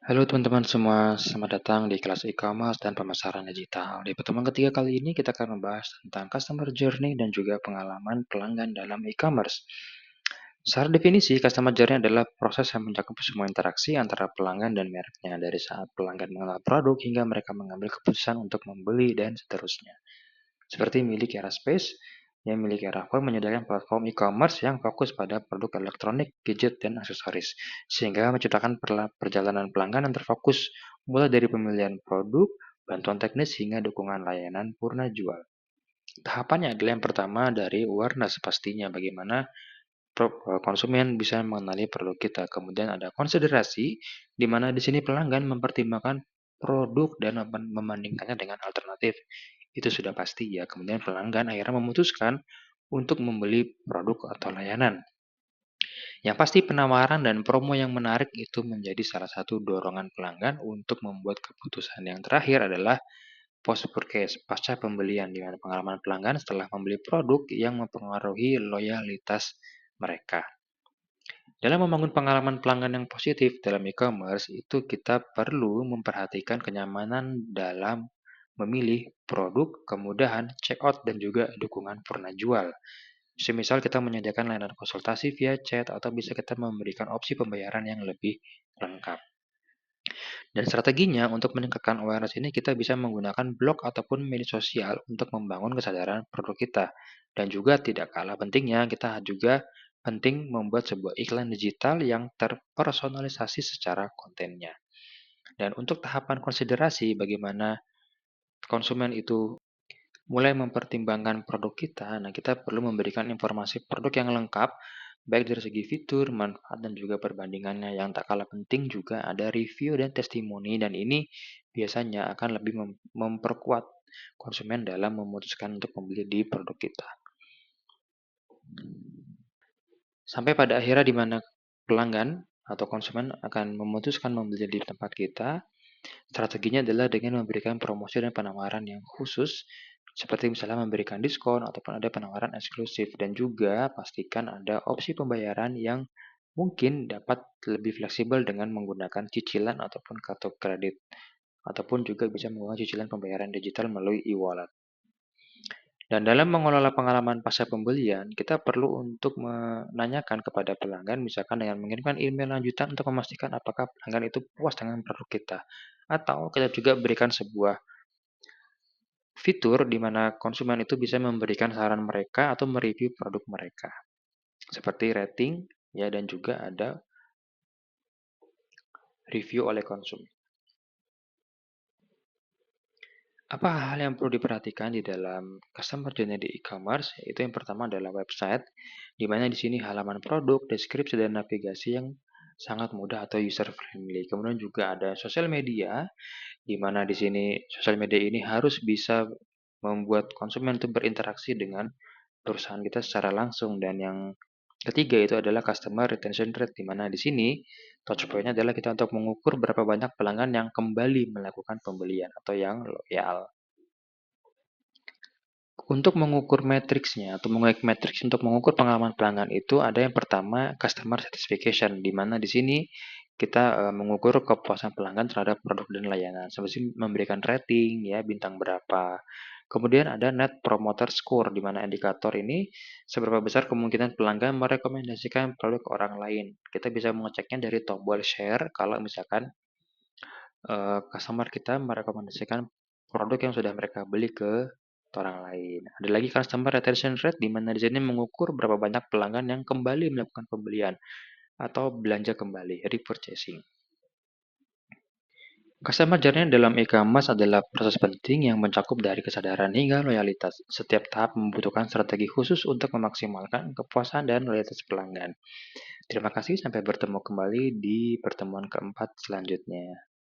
Halo teman-teman semua, selamat datang di kelas e-commerce dan pemasaran digital. Di pertemuan ketiga kali ini kita akan membahas tentang customer journey dan juga pengalaman pelanggan dalam e-commerce. Secara definisi, customer journey adalah proses yang mencakup semua interaksi antara pelanggan dan mereknya, dari saat pelanggan mengenal produk hingga mereka mengambil keputusan untuk membeli dan seterusnya. Seperti milik Eraspace, yang milik Erafone menyediakan platform e-commerce yang fokus pada produk elektronik, gadget, dan aksesoris, sehingga menciptakan perjalanan pelanggan yang terfokus, mulai dari pemilihan produk, bantuan teknis, hingga dukungan layanan purna jual. Tahapannya adalah yang pertama dari awareness pastinya, bagaimana konsumen bisa mengenali produk kita. Kemudian ada konsiderasi, di mana di sini pelanggan mempertimbangkan produk dan membandingkannya dengan alternatif. Itu sudah pasti ya. Kemudian pelanggan akhirnya memutuskan untuk membeli produk atau layanan. Yang pasti penawaran dan promo yang menarik itu menjadi salah satu dorongan pelanggan untuk membuat keputusan. Yang terakhir adalah post purchase, pasca pembelian, di mana pengalaman pelanggan setelah membeli produk yang mempengaruhi loyalitas mereka. Dalam membangun pengalaman pelanggan yang positif dalam e-commerce, itu kita perlu memperhatikan kenyamanan dalam memilih produk, kemudahan checkout, dan juga dukungan purna jual. Semisal kita menyediakan layanan konsultasi via chat atau bisa kita memberikan opsi pembayaran yang lebih lengkap. Dan strateginya untuk meningkatkan awareness ini kita bisa menggunakan blog ataupun media sosial untuk membangun kesadaran produk kita. Dan juga tidak kalah pentingnya kita juga penting membuat sebuah iklan digital yang terpersonalisasi secara kontennya. Dan untuk tahapan konsiderasi bagaimana konsumen itu mulai mempertimbangkan produk kita, nah kita perlu memberikan informasi produk yang lengkap, baik dari segi fitur, manfaat, dan juga perbandingannya. Yang tak kalah penting juga ada review dan testimoni, dan ini biasanya akan lebih memperkuat konsumen dalam memutuskan untuk membeli di produk kita. Sampai pada akhirnya di mana pelanggan atau konsumen akan memutuskan membeli di tempat kita. Strateginya adalah dengan memberikan promosi dan penawaran yang khusus, seperti misalnya memberikan diskon ataupun ada penawaran eksklusif, dan juga pastikan ada opsi pembayaran yang mungkin dapat lebih fleksibel dengan menggunakan cicilan ataupun kartu kredit, ataupun juga bisa menggunakan cicilan pembayaran digital melalui e-wallet. Dan dalam mengelola pengalaman pasca pembelian, kita perlu untuk menanyakan kepada pelanggan, misalkan dengan mengirimkan email lanjutan untuk memastikan apakah pelanggan itu puas dengan produk kita. Atau kita juga berikan sebuah fitur di mana konsumen itu bisa memberikan saran mereka atau mereview produk mereka. Seperti rating, ya, dan juga ada review oleh konsumen. Apa hal yang perlu diperhatikan di dalam customer journey di e-commerce? Itu yang pertama adalah website, di mana di sini halaman produk, deskripsi, dan navigasi yang sangat mudah atau user friendly. Kemudian juga ada sosial media, di mana di sini sosial media ini harus bisa membuat konsumen itu berinteraksi dengan perusahaan kita secara langsung. Dan yang ketiga itu adalah customer retention rate, di mana di sini touch point-nya adalah kita untuk mengukur berapa banyak pelanggan yang kembali melakukan pembelian atau yang loyal. Untuk mengukur matriksnya atau mengulik matriks untuk mengukur pengalaman pelanggan itu ada yang pertama customer satisfaction, di mana di sini kita mengukur kepuasan pelanggan terhadap produk dan layanan, seperti memberikan rating ya, bintang berapa. Kemudian ada net promoter score, di mana indikator ini seberapa besar kemungkinan pelanggan merekomendasikan produk ke orang lain. Kita bisa mengeceknya dari tombol share kalau misalkan customer kita merekomendasikan produk yang sudah mereka beli ke orang lain. Ada lagi customer retention rate, di mana di sini mengukur berapa banyak pelanggan yang kembali melakukan pembelian atau belanja kembali, repurchasing. Customer journey dalam e-commerce adalah proses penting yang mencakup dari kesadaran hingga loyalitas. Setiap tahap membutuhkan strategi khusus untuk memaksimalkan kepuasan dan loyalitas pelanggan. Terima kasih, sampai bertemu kembali di pertemuan keempat selanjutnya.